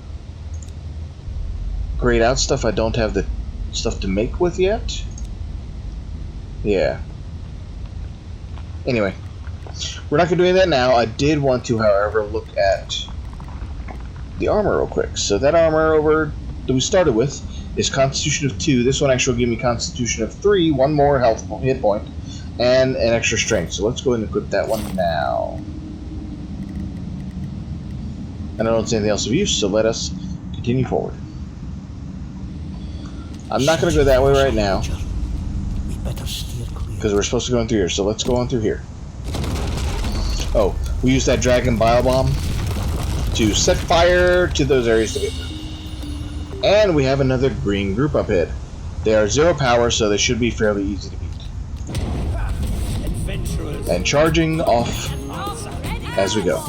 grayed out stuff I don't have the stuff to make with yet. Yeah. Anyway, we're not going to do any of that now. I did want to, however, look at the armor real quick. So that armor over that we started with is Constitution of 2. This one actually will give me Constitution of 3, 1 more hit point, and an extra strength. So let's go ahead and equip that one now. And I don't see anything else of use, so let us continue forward. I'm not going to go that way right now, because we're supposed to go in through here, so let's go on through here. Oh, we used that Dragon Bile Bomb to set fire to those areas to get through. And we have another green group up ahead. They are 0 power, so they should be fairly easy to beat. And charging off as we go.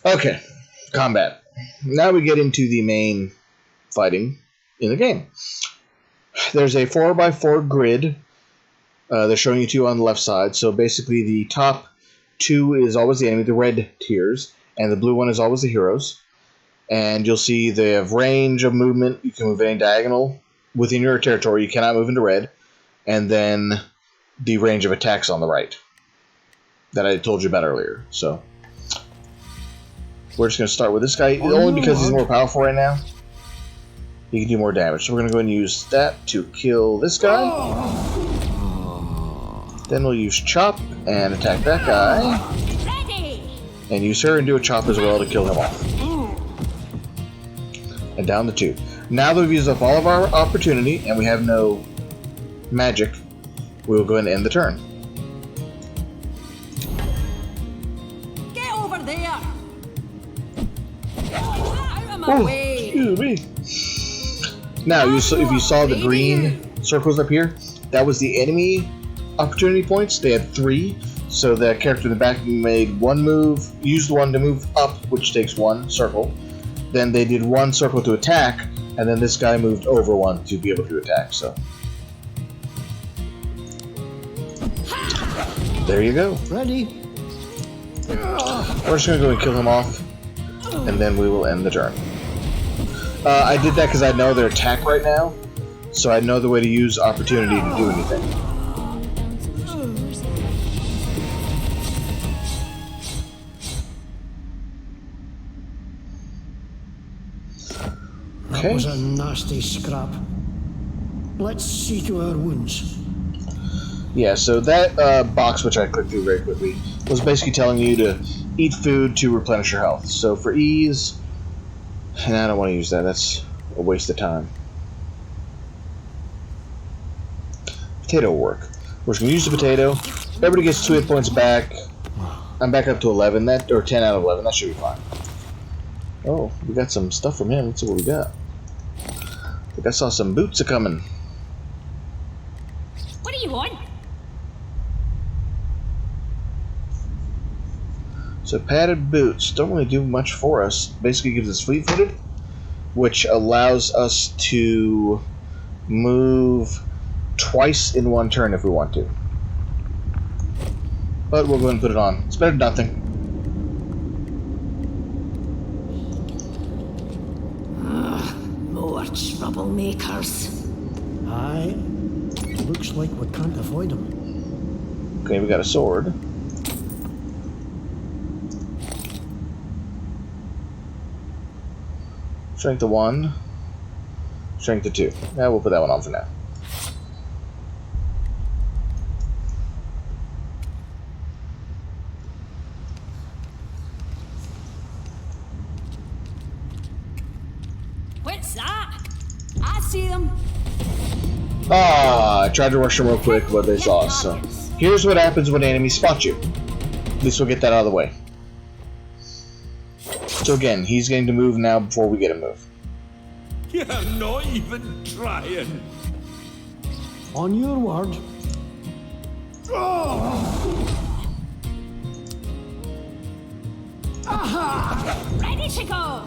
Okay, combat. Now we get into the main fighting in the game. There's a 4x4 grid. They're showing you 2 on the left side. So basically the top 2 is always the enemy, the red tiers, and the blue one is always the heroes. And you'll see they have range of movement. You can move any diagonal within your territory. You cannot move into red. And then the range of attacks on the right that I told you about earlier. So we're just going to start with this guy, only because he's more powerful right now. He can do more damage. So we're going to go and use that to kill this guy. Then we'll use Chop and attack that guy. And use her and do a Chop as well to kill him off. And down to 2. Now that we've used up all of our opportunity and we have no magic, we'll go ahead and end the turn. Get over there! Out of my way! Excuse me. Now, if you saw the green circles up here, that was the enemy opportunity points. They had 3, so the character in the back made one move, used one to move up, which takes 1 circle. Then they did 1 circle to attack, and then this guy moved over 1 to be able to attack. So there you go. Ready? We're just gonna go and kill him off, and then we will end the turn. I did that because I know their attack right now, so I know the way to use opportunity to do anything. That was a nasty scrap. Let's see to our wounds. Yeah, so that box, which I clicked through very quickly, was basically telling you to eat food to replenish your health. So for ease, and I don't want to use that, that's a waste of time. Potato will work. We're just going to use the potato. Everybody gets 2 hit points back. I'm back up to 11, or 10 out of 11, that should be fine. Oh, we got some stuff from him, let's see what we got. I think I saw some boots a-coming. What do you want? So padded boots don't really do much for us. Basically gives us fleet-footed, which allows us to move twice in 1 turn if we want to. But we'll go ahead and put it on. It's better than nothing. More troublemakers. Aye. Looks like we can't avoid them. Okay, we got a sword. Strength of 1. Strength of 2. Yeah, we'll put that one on for now. What's that? I see them. Ah, I tried to rush them real quick, but they saw us. So here's what happens when enemies spot you. At least we'll get that out of the way. So again, he's getting to move now before we get a move. You're not even trying. On your word. Ready to go.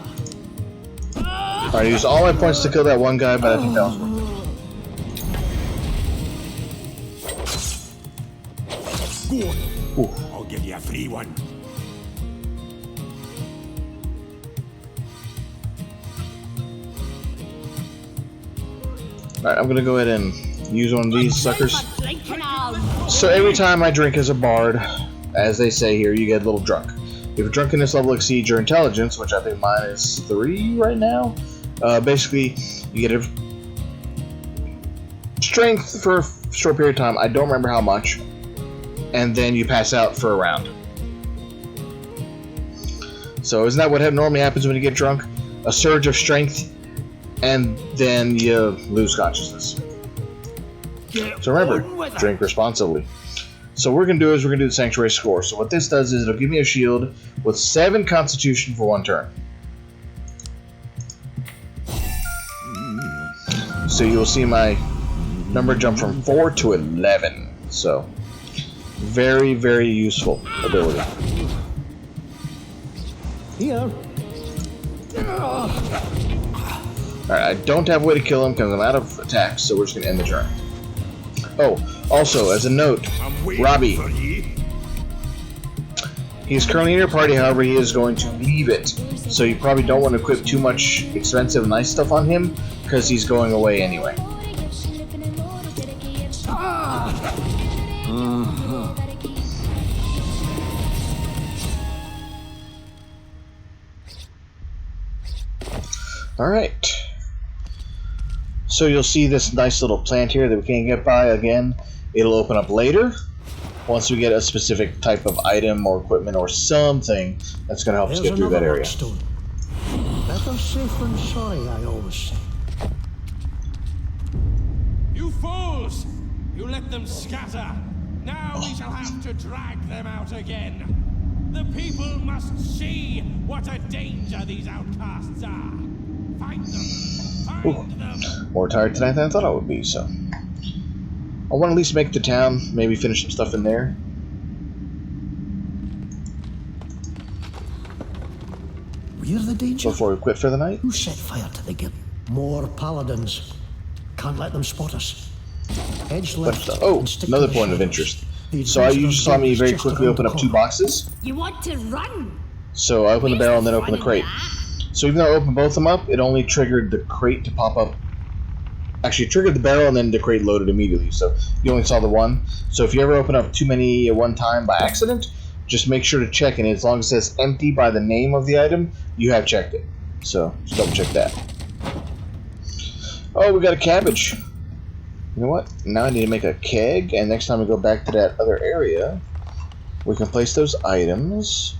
Alright, I used all my points to kill that one guy, but I think that was worth it. Ooh. I'll give you a free one. Alright, I'm gonna go ahead and use one of these suckers. So every time I drink as a bard, as they say here, you get a little drunk. If your drunkenness level exceeds your intelligence, which I think mine is 3 right now, basically you get a strength for a short period of time. I don't remember how much. And then you pass out for a round. So isn't that what normally happens when you get drunk? A surge of strength, and then you lose consciousness. So remember, drink responsibly. So what we're going to do is we're going to do the Sanctuary Score. So what this does is it'll give me a shield with 7 Constitution for 1 turn. So you'll see my number jump from 4 to 11. So very, very useful ability. Here. Alright, I don't have a way to kill him because I'm out of attacks, so we're just going to end the turn. Oh, also, as a note, Robbie. He's currently in your party, however, he is going to leave it. So you probably don't want to equip too much expensive, nice stuff on him, because he's going away anyway. Alright. So you'll see this nice little plant here that we can't get by. Again, it'll open up later once we get a specific type of item or equipment or something that's going to help us get through that area. Stone. Better safe than sorry, I always say. You fools! You let them scatter. Now we shall have to drag them out again. The people must see what a danger these outcasts are. Find them! Find them! More tired tonight than I thought I would be, so I want to at least make the town, maybe finish some stuff in there. We're the danger. Before we quit for the night. Who set fire to the guild? More paladins. Can't let them spot us. Edge left. Another point of interest. So you just saw me very quickly open up 2 boxes. You want to run? So I opened the barrel and then opened the crate. So even though I opened both of them up, it only triggered the crate to pop up. Actually, it triggered the barrel and then the crate loaded immediately. So you only saw the one. So if you ever open up too many at one time by accident, just make sure to check it. As long as it says empty by the name of the item, you have checked it. So just double check that. Oh, we got a cabbage. You know what? Now I need to make a keg, and next time we go back to that other area, we can place those items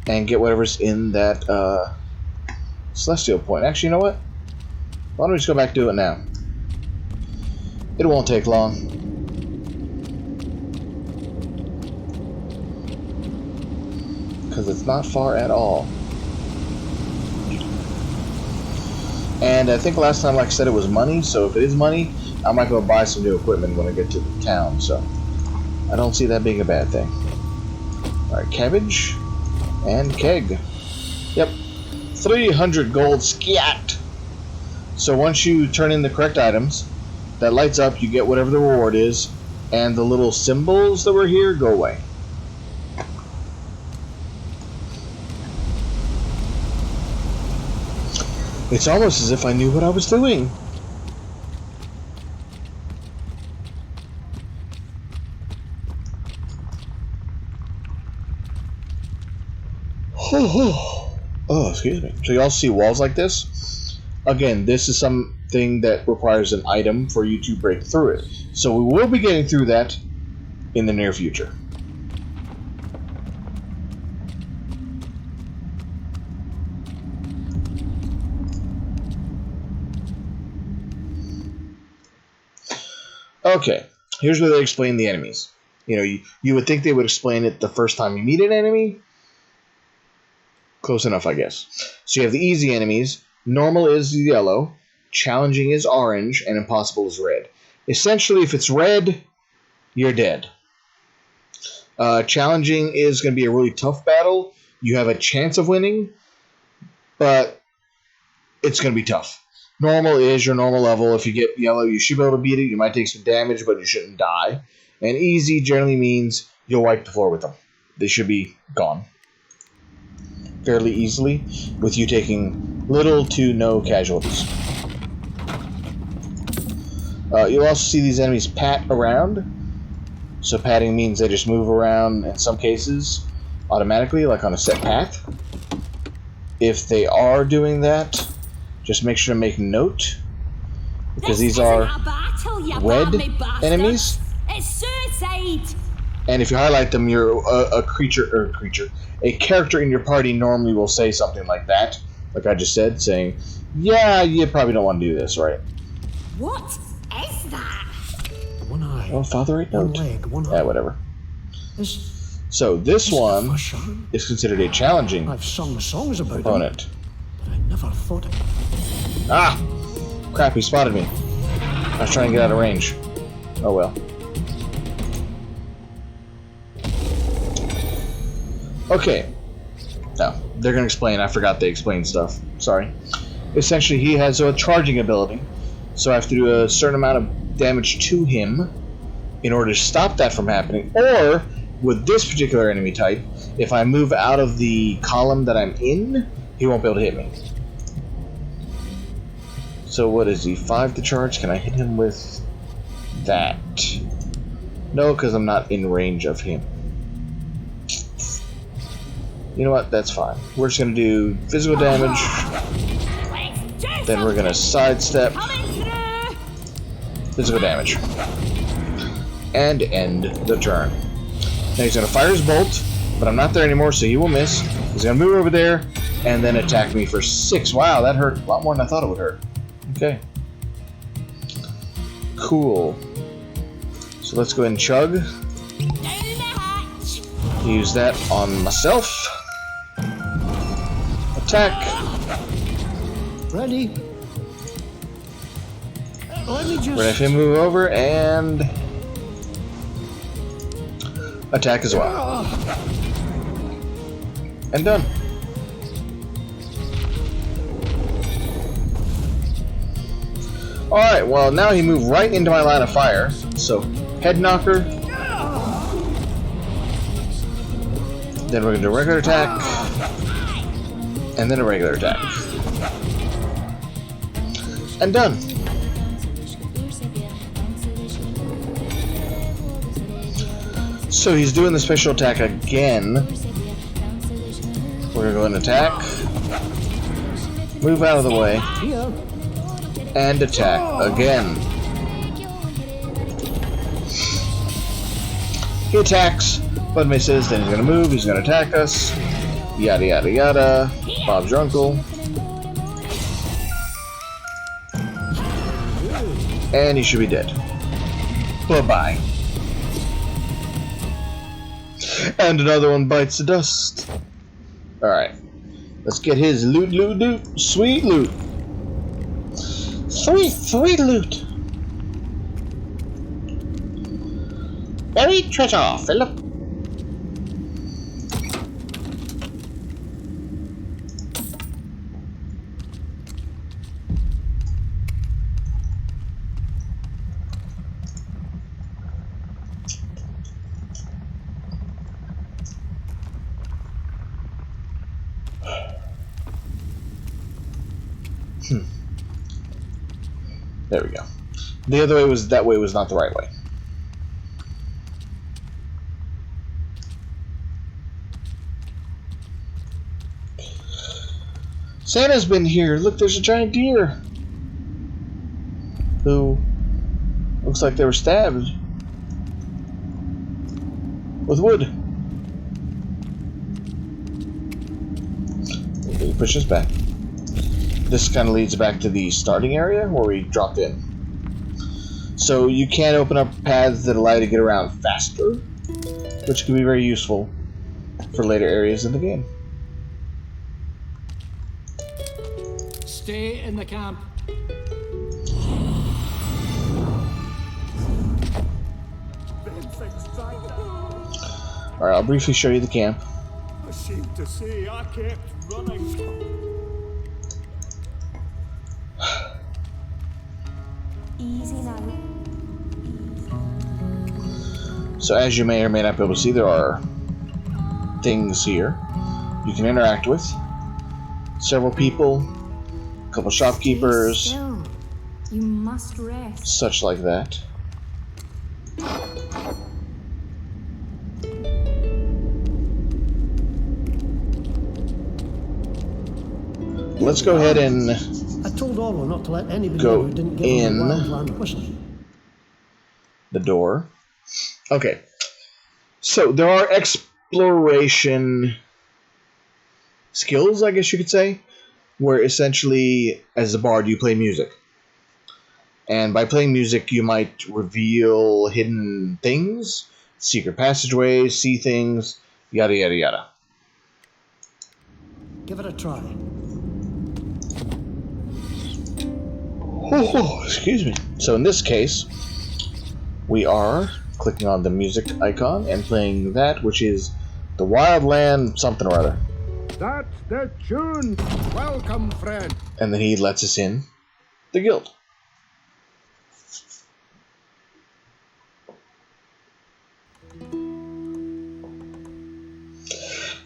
and get whatever's in that celestial point. Actually, you know what? Why don't we just go back to it now? It won't take long. Because it's not far at all. And I think last time, like I said, it was money, so if it is money, I might go buy some new equipment when I get to the town, so I don't see that being a bad thing. Alright, cabbage and keg. Yep, 300 gold scat! So once you turn in the correct items, that lights up, you get whatever the reward is, and the little symbols that were here go away. It's almost as if I knew what I was doing. Oh, excuse me. So you all see walls like this? Again, this is something that requires an item for you to break through it. So we will be getting through that in the near future. Okay, here's where they explain the enemies. You know, you would think they would explain it the first time you meet an enemy. Close enough, I guess. So you have the easy enemies. Normal is yellow, challenging is orange, and impossible is red. Essentially, if it's red, you're dead. Challenging is going to be a really tough battle. You have a chance of winning, but it's going to be tough. Normal is your normal level. If you get yellow, you should be able to beat it. You might take some damage, but you shouldn't die. And easy generally means you'll wipe the floor with them. They should be gone fairly easily, with you taking little to no casualties. You'll also see these enemies pat around. So patting means they just move around in some cases automatically, like on a set path. If they are doing that, just make sure to make note, because these are red enemies. It's suicide. And if you highlight them, you're a character in your party normally will say something like that, like I just said, saying, "Yeah, you probably don't want to do this, right?" What is that? One eye. Oh, Father, right? One leg. One eye. Yeah, whatever. So this one is considered a challenging I've sung songs about opponent. But I never thought it. Ah! Crap, he spotted me. I was trying to get out of range. Oh well. Okay. No, they're going to explain. I forgot they explained stuff. Sorry. Essentially, he has a charging ability, so I have to do a certain amount of damage to him in order to stop that from happening. Or, with this particular enemy type, if I move out of the column that I'm in, he won't be able to hit me. So what is he? 5 to charge? Can I hit him with that? No, because I'm not in range of him. You know what? That's fine. We're just going to do physical damage Then we're gonna sidestep. Physical damage. And end the turn. Now he's gonna fire his bolt, but I'm not there anymore, so he will miss. He's gonna move over there and then attack me for 6. Wow, that hurt a lot more than I thought it would hurt. Okay. Cool. So let's go ahead and chug. Use that on myself. Attack. Ready? Let me just... We're gonna have him move over and attack as well. And done. Alright, well now he moved right into my line of fire. So, head knocker. Then we're gonna do a regular attack. And then a regular attack. And done. So he's doing the special attack again. We're gonna go and attack. Move out of the way. And attack again. He attacks, but misses, then he's gonna move, he's gonna attack us. Yada yada yada. Bob's your uncle. And he should be dead. Bye-bye. And another one bites the dust. Alright. Let's get his loot, loot, loot. Sweet loot. Sweet, sweet loot. Buried treasure, Philip. There we go. The other way was, that way was not the right way. Santa's been here. Look, there's a giant deer. Who looks like they were stabbed with wood. Okay, push this back. This kind of leads back to the starting area where we dropped in. So you can open up paths that allow you to get around faster, which can be very useful for later areas in the game. Stay in the camp. Alright, I'll briefly show you the camp. Ashamed to say, I kept running. Easy now. So as you may or may not be able to see, there are things here you can interact with. Several people, a couple shopkeepers, Still, you must rest. such like that. Let's go ahead and I told Orlo not to let anybody go who didn't give him in the Wildland whistle. the door. Okay. So there are exploration skills, I guess you could say, where essentially, as a bard, you play music. And by playing music, you might reveal hidden things, secret passageways, see things, yada yada yada. Give it a try. Oh, excuse me. So in this case, we are clicking on the music icon and playing that, which is the Wildland something or other. That's the tune. Welcome, friend. And then he lets us in the guild.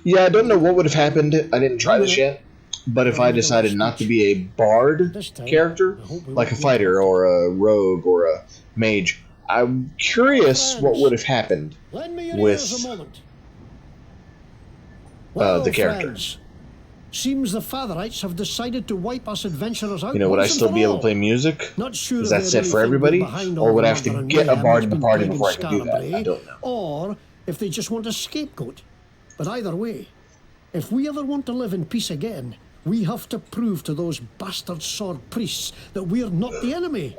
Yeah, I don't know what would have happened. I didn't try this yet. But if I decided not to be a bard character, like a fighter or a rogue or a mage, I'm curious what would have happened with the character. Seems the Fatherites have decided to wipe us adventurers out. You know, would I once and still for be able to all. play music? Not sure Is if that they set really for think everybody? we're behind Or all would the I have to murder and get a mayhem bard that's in the been party plaguing before I can do that? I Scarabray, don't know. or if they just want a scapegoat. But either way, if we ever want to live in peace again, we have to prove to those bastard sword priests that we're not the enemy.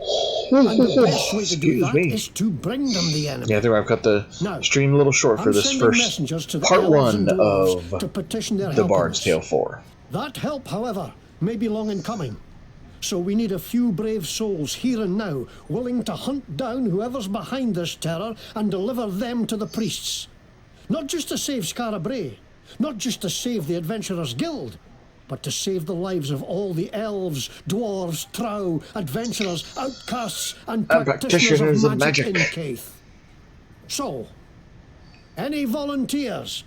And the best way to do Excuse that me. is to bring them the enemy. Yeah, I think I've cut the Now, stream a little short for I'm this sending first messengers to the part elves and 1 dwarves of to petition their The help on Bard's us. Tale 4. That help, however, may be long in coming. So we need a few brave souls here and now, willing to hunt down whoever's behind this terror and deliver them to the priests. Not just to save Scarabray, not just to save the Adventurers Guild, but to save the lives of all the elves, dwarves, trow, adventurers, outcasts, and practitioners of magic in Caith. So, any volunteers?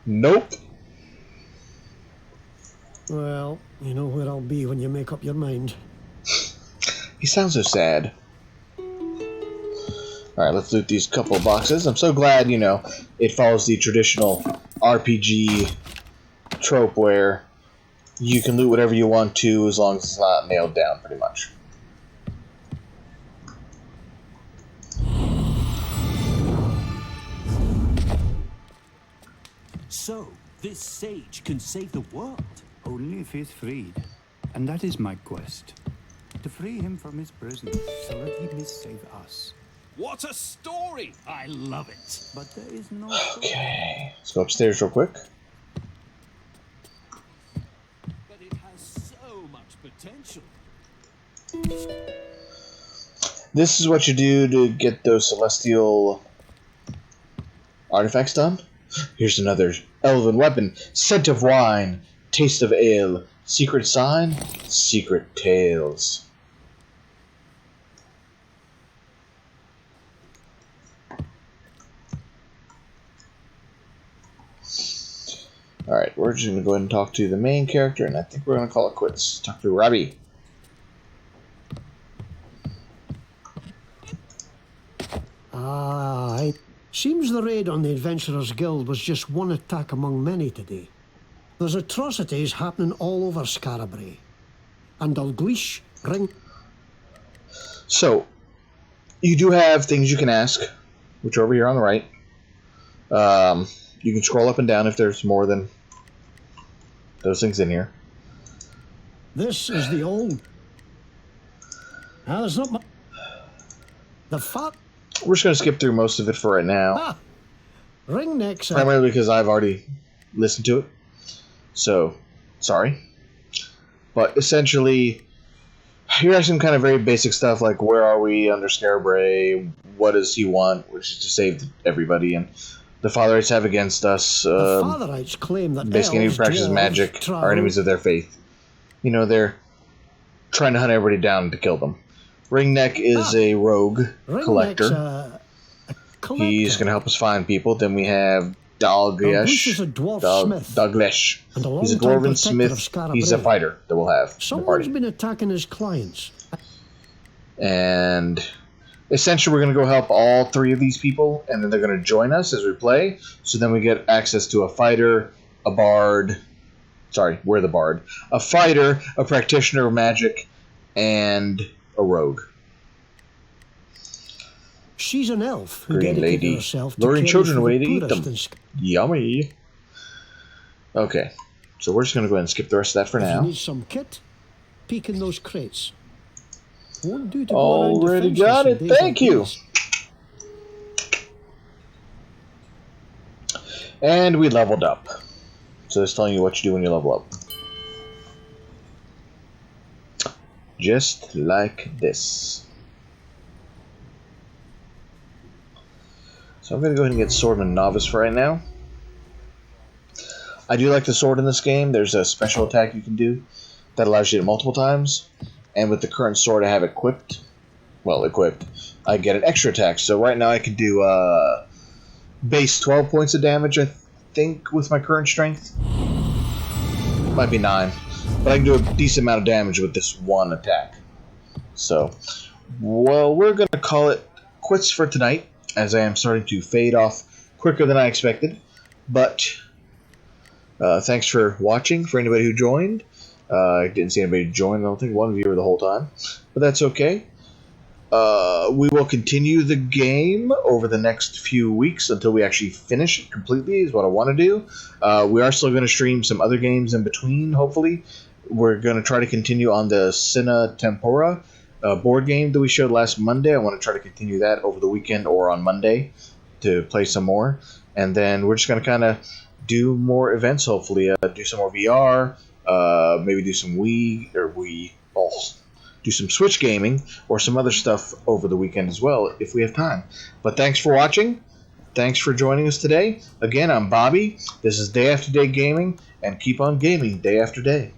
Nope. Well, you know where I'll be when you make up your mind. He sounds so sad. Alright, let's loot these couple boxes. I'm so glad, you know, it follows the traditional RPG trope where you can loot whatever you want to as long as it's not nailed down, pretty much. So, this sage can save the world. Only if he's freed. And that is my quest. To free him from his prison, so that he may save us. What a story! I love it. But there is no... Okay, let's go upstairs real quick. But it has so much potential. This is what you do to get those celestial artifacts done. Here's another elven weapon. Scent of wine, taste of ale, secret sign, secret tales. Alright, we're just going to go ahead and talk to the main character, and I think we're going to call it quits. Talk to Robbie. Aye. Seems the raid on the Adventurers Guild was just one attack among many today. There's atrocities happening all over Scarabray. And Dalgleish, Ring... So, you do have things you can ask, which are over here on the right. You can scroll up and down if there's more than those things in here. This is the old... there's not much... The fuck... We're just going to skip through most of it for right now. Ah! Ringnecks... Primarily because I've already listened to it. So, sorry. But essentially, here are some kind of very basic stuff like where are we under Scarabray, what does he want, which is to save everybody, and the Fatherites have against us. The Fatherites claim that basically, anyone elves, who practices dwarves, magic trow... are enemies of their faith. You know, they're trying to hunt everybody down to kill them. Ringneck is a rogue collector. A collector. He's going to help us find people. Then we have Dalgleish is a dwarf smith. Dalgleish. And a He's a long-time dwarven protector of smith. Scarabray. He's a fighter that we'll have in the Someone's party. been attacking his clients. And essentially we're going to go help all three of these people, and then they're going to join us as we play. So then we get access to a fighter, a bard. Sorry, we're the bard. A fighter, a practitioner of magic, and a rogue. She's an elf who Green dedicated lady, herself to luring caring children for away the to eat poorest them. in Sc- Yummy. Okay, so we're just going to go ahead and skip the rest of that for If now. you need some kit, peek in those crates. Won't do to go around Already defenseless got on it. days like Thank you. these. And we leveled up. So it's telling you what you do when you level up. Just like this. So I'm going to go ahead and get Swordman Novice for right now. I do like the sword in this game. There's a special attack you can do that allows you to multiple times. And with the current sword I have equipped, I get an extra attack. So right now I can do base 12 points of damage, I think, with my current strength. Might be 9. But I can do a decent amount of damage with this one attack. So, well, we're going to call it quits for tonight, as I am starting to fade off quicker than I expected. But Thanks for watching. For anybody who joined, I didn't see anybody join. I don't think one viewer the whole time, but that's okay. We will continue the game over the next few weeks until we actually finish it completely, is what I want to do. We are still going to stream some other games in between, hopefully. We're going to try to continue on the Sina Tempora board game that we showed last Monday. I want to try to continue that over the weekend or on Monday to play some more. And then we're just going to kind of do more events, hopefully. Do some more VR, maybe do some do some Switch gaming or some other stuff over the weekend as well, if we have time. But thanks for watching. Thanks for joining us today. Again, I'm Bobby. This is Day After Day Gaming, and keep on gaming day after day.